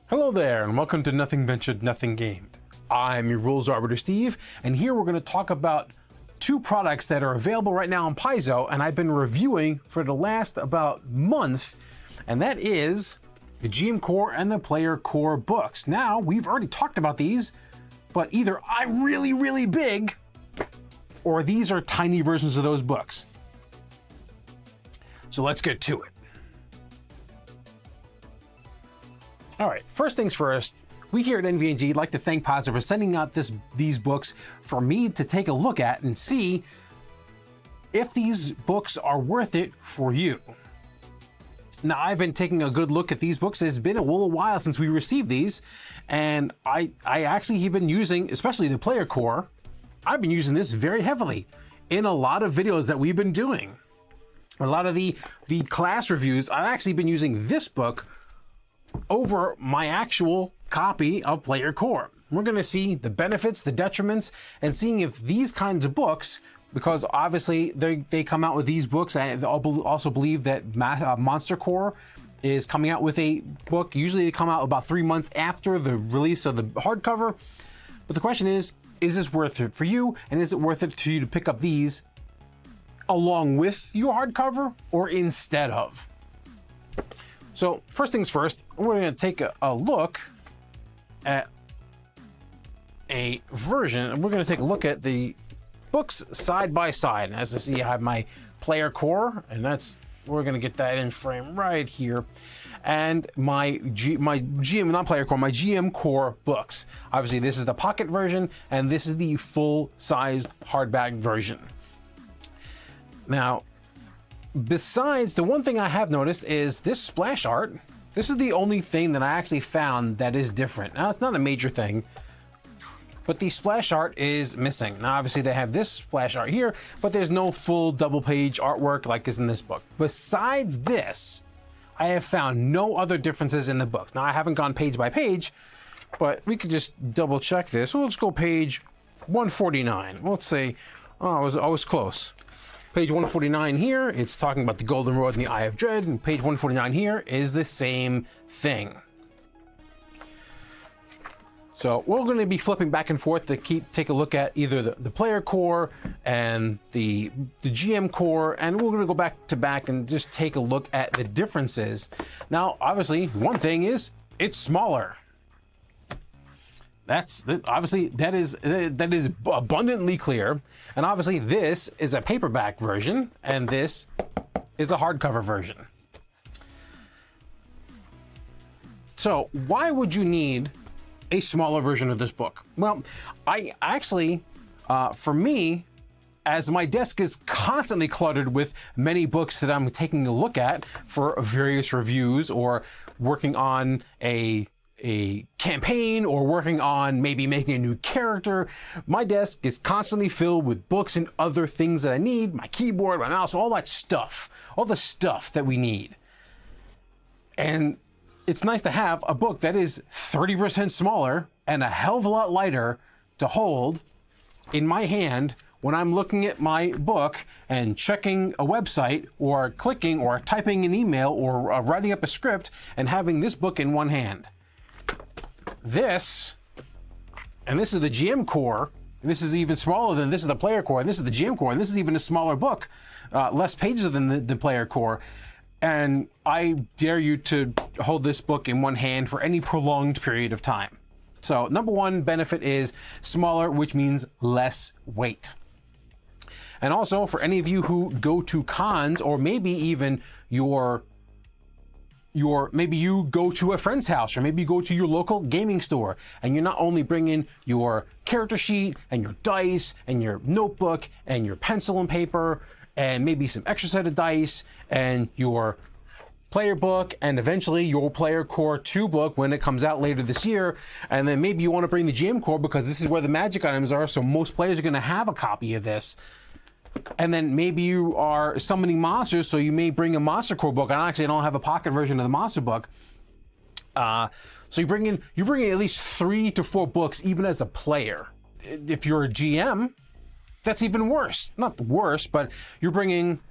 Hello there, and welcome to Nothing Ventured, Nothing Gained. I'm your rules Arbiter Steve, and here we're going to talk about two products that are available right now on Paizo, and I've been reviewing for the last about month, and that is the GM Core and the Player Core books. Now, we've already talked about these, but either I'm really, really big, or these are tiny versions of those books. So let's get to it. All right, first things first, we here at NVNG like to thank Paizo for sending out these books for me to take a look at and see if these books are worth it for you. Now, I've been taking a good look at these books. It's been a little while since we received these, and I actually have been using, especially the Player Core, I've been using this very heavily in a lot of videos that we've been doing. A lot of the class reviews, I've actually been using this book over my actual copy of Player Core. We're going to see the benefits, the detriments, and seeing if these kinds of books, because obviously they come out with these books. I also believe that Monster Core is coming out with a book. Usually they come out about 3 months after the release of the hardcover. But the question is this worth it for you? And is it worth it to you to pick up these along with your hardcover or instead of? So first things first, we're going to take a look at a version, and we're going to take a look at the books side by side. And as I see, I have my Player Core, and we're going to get that in frame right here, and my GM Core books. Obviously, this is the pocket version, and this is the full-sized hardback version. Now, besides, the one thing I have noticed is this splash art. This is the only thing that I actually found that is different. Now, it's not a major thing, but the splash art is missing. Now, obviously, they have this splash art here, but there's no full double-page artwork like is in this book. Besides this, I have found no other differences in the book. Now, I haven't gone page by page, but we could just double-check this. So let's go page 149. Let's say, I was close. Page 149 here, it's talking about the Golden Road and the Eye of Dread, and page 149 here is the same thing. So we're going to be flipping back and forth to take a look at either the Player Core and the GM Core, and we're going to go back to back and just take a look at the differences. Now, obviously, one thing is it's smaller. Obviously that is abundantly clear, and obviously this is a paperback version and this is a hardcover version. So why would you need a smaller version of this book? Well, I actually, for me, as my desk is constantly cluttered with many books that I'm taking a look at for various reviews or working on a campaign or working on maybe making a new character, my desk is constantly filled with books and other things that I need, my keyboard, my mouse, all that stuff, all the stuff that we need. And it's nice to have a book that is 30% smaller and a hell of a lot lighter to hold in my hand when I'm looking at my book and checking a website or clicking or typing an email or writing up a script and having this book in one hand. This is the GM Core. This is even smaller than this is the Player Core, and this is the GM Core, and this is even a smaller book, less pages than the Player Core. And I dare you to hold this book in one hand for any prolonged period of time. So number one benefit is smaller, which means less weight. And also for any of you who go to cons, or maybe even maybe you go to a friend's house, or maybe you go to your local gaming store, and you're not only bringing your character sheet and your dice and your notebook and your pencil and paper and maybe some extra set of dice and your player book and eventually your Player Core 2 book when it comes out later this year, and then maybe you want to bring the GM Core because this is where the magic items are, so most players are going to have a copy of this. And then maybe you are summoning monsters, so you may bring a Monster Core book. I don't have a pocket version of the Monster book. So you bring in at least 3 to 4 books, even as a player. If you're a GM, that's even worse. Not worse, but you're bringing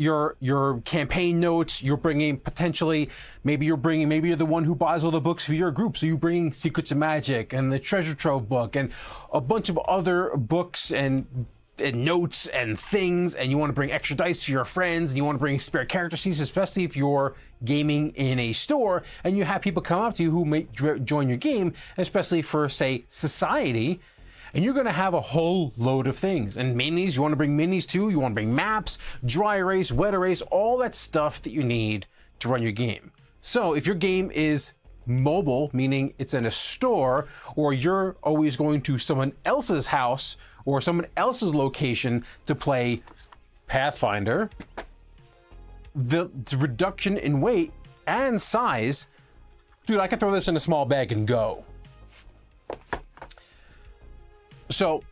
your campaign notes. You're bringing potentially, maybe you're the one who buys all the books for your group. So you're bringing Secrets of Magic and the Treasure Trove book and a bunch of other books and notes and things, and you want to bring extra dice for your friends, and you want to bring spare character sheets, especially if you're gaming in a store and you have people come up to you who may join your game, especially for, say, Society. And you're going to have a whole load of things. And minis, you want to bring minis too. You want to bring maps, dry erase, wet erase, all that stuff that you need to run your game. So if your game is mobile, meaning it's in a store, or you're always going to someone else's house or someone else's location to play Pathfinder, the reduction in weight and size, dude, I can throw this in a small bag and go. So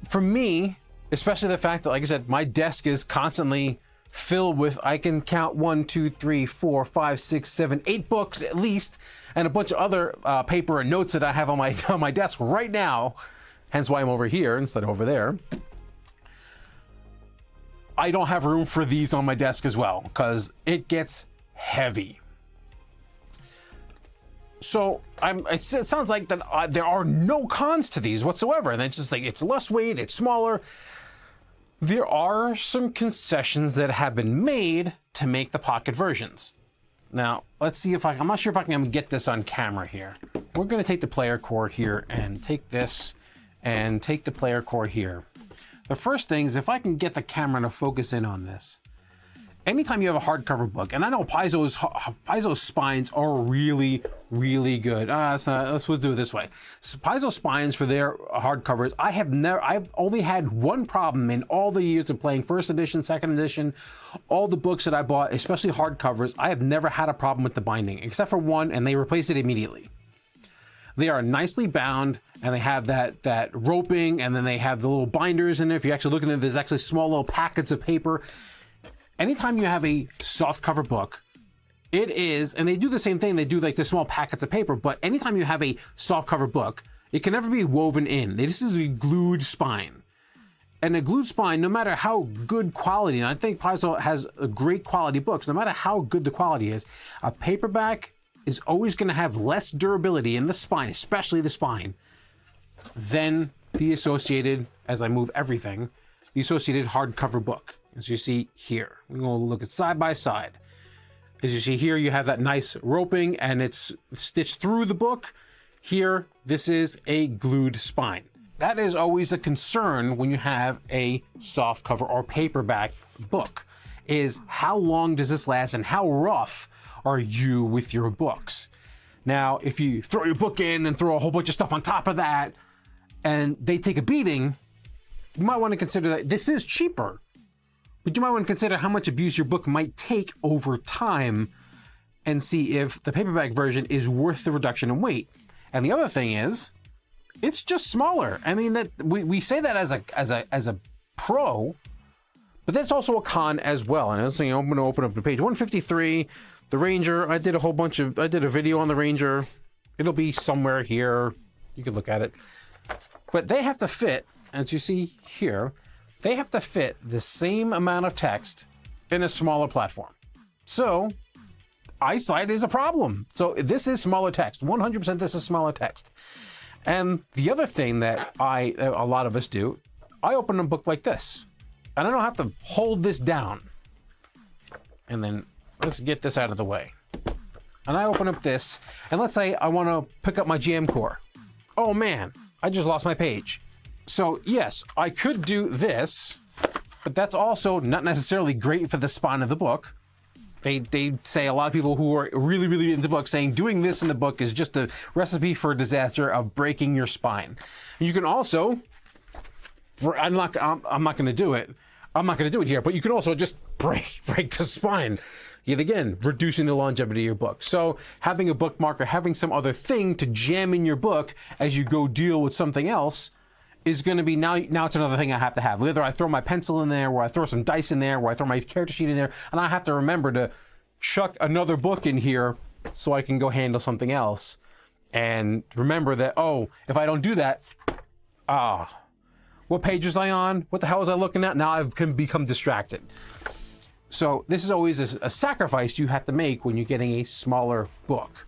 for me, especially the fact that, like I said, my desk is constantly filled with, I can count 1, 2, 3, 4, 5, 6, 7, 8 books at least, and a bunch of other paper and notes that I have on my desk right now, hence why I'm over here instead of over there. I don't have room for these on my desk as well, because it gets heavy. So it sounds like that there are no cons to these whatsoever. And it's just like, it's less weight, it's smaller. There are some concessions that have been made to make the pocket versions. Now, let's see if I'm not sure if I can get this on camera here. We're going to take the player core here and take this and take the player core here. The first thing is, if I can get the camera to focus in on this. Anytime you have a hardcover book, and I know Paizo's spines are really, really good. Let's do it this way. So Paizo spines for their hardcovers, I've only had one problem in all the years of playing first edition, second edition, all the books that I bought, especially hardcovers. I have never had a problem with the binding, except for one, and they replaced it immediately. They are nicely bound, and they have that roping, and then they have the little binders in there. If you actually look at it, there's actually small little packets of paper. Anytime you have a soft cover book, it is, and they do the same thing, they do like the small packets of paper, but anytime you have a soft cover book, it can never be woven in. This is a glued spine. And a glued spine, no matter how good quality, and I think Paizo has a great quality books, no matter how good the quality is, a paperback is always going to have less durability in the spine, especially the spine, than the associated, as I move everything, the associated hardcover book. As you see here, we're going to look at side by side. As you see here, you have that nice roping and it's stitched through the book. Here, this is a glued spine. That is always a concern when you have a soft cover or paperback book, is how long does this last and how rough are you with your books? Now, if you throw your book in and throw a whole bunch of stuff on top of that and they take a beating, you might want to consider that this is cheaper. But you might want to consider how much abuse your book might take over time and see if the paperback version is worth the reduction in weight. And the other thing is, it's just smaller. I mean, that we say that as a pro, but that's also a con as well. And so, I'm going to open up the page 153, the Ranger. I did a video on the Ranger. It'll be somewhere here. You can look at it. But they have to fit, as you see here, they have to fit the same amount of text in a smaller platform. So eyesight is a problem. So this is smaller text. 100% this is smaller text. And the other thing that a lot of us do, I open a book like this. And I don't have to hold this down. And then let's get this out of the way. And I open up this, and let's say I want to pick up my GM core. Oh man, I just lost my page. So yes, I could do this, but that's also not necessarily great for the spine of the book. They say, a lot of people who are really, really into books saying doing this in the book is just a recipe for disaster of breaking your spine. You can also, I'm not going to do it. I'm not going to do it here, but you can also just break the spine. Yet again, reducing the longevity of your book. So having a bookmark or having some other thing to jam in your book as you go deal with something else is going to be, now it's another thing I have to have. Whether I throw my pencil in there, or I throw some dice in there, or I throw my character sheet in there, and I have to remember to chuck another book in here so I can go handle something else. And remember that, oh, if I don't do that, What page was I on? What the hell was I looking at? Now I've become distracted. So this is always a sacrifice you have to make when you're getting a smaller book.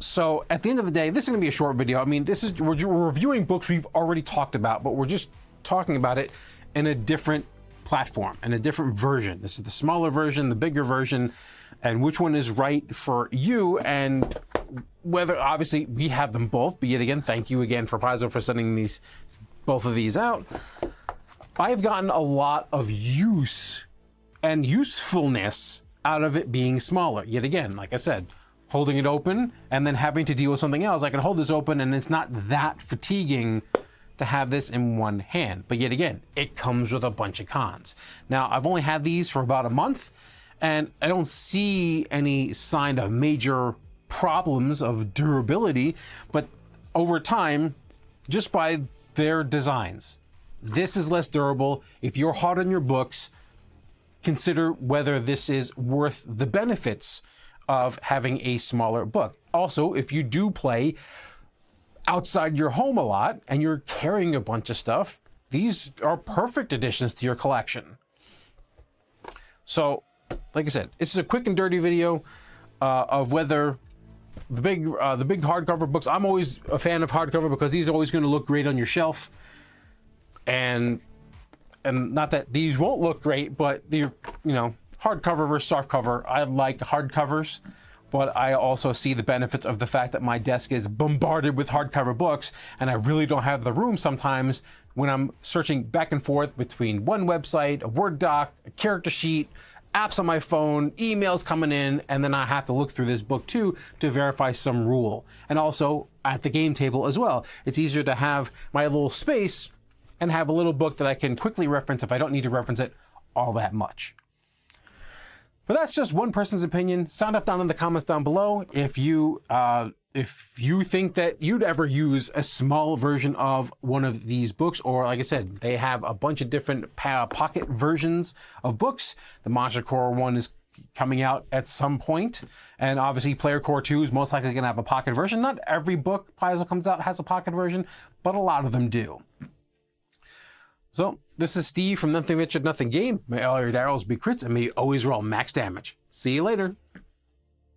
So at the end of the day, this is going to be a short video. I mean, we're reviewing books we've already talked about, but we're just talking about it in a different platform and a different version. This is the smaller version, the bigger version, and which one is right for you, and whether, obviously we have them both, but yet again, thank you again for Paizo for sending both of these out. I've gotten a lot of use and usefulness out of it being smaller. Yet again, like I said, holding it open and then having to deal with something else. I can hold this open and it's not that fatiguing to have this in one hand. But yet again, it comes with a bunch of cons. Now, I've only had these for about a month and I don't see any sign of major problems of durability, but over time, just by their designs, this is less durable. If you're hard on your books, consider whether this is worth the benefits of having a smaller book. Also, if you do play outside your home a lot and you're carrying a bunch of stuff, these are perfect additions to your collection. So, like I said, this is a quick and dirty video of whether the big hardcover books. I'm always a fan of hardcover because these are always going to look great on your shelf. And not that these won't look great, but they're, hardcover versus softcover. I like hardcovers, but I also see the benefits of the fact that my desk is bombarded with hardcover books, and I really don't have the room sometimes when I'm searching back and forth between one website, a Word doc, a character sheet, apps on my phone, emails coming in, and then I have to look through this book too to verify some rule. And also at the game table as well. It's easier to have my little space and have a little book that I can quickly reference if I don't need to reference it all that much. But that's just one person's opinion. Sound off down in the comments down below if you think that you'd ever use a small version of one of these books, or like I said, they have a bunch of different pocket versions of books. The Monster Core one is coming out at some point, and obviously Player Core 2 is most likely going to have a pocket version. Not every book Paizo comes out has a pocket version, but a lot of them do. So, this is Steve from Nothing Ventured, Nothing Gained. May all your arrows be crits and may you always roll max damage. See you later.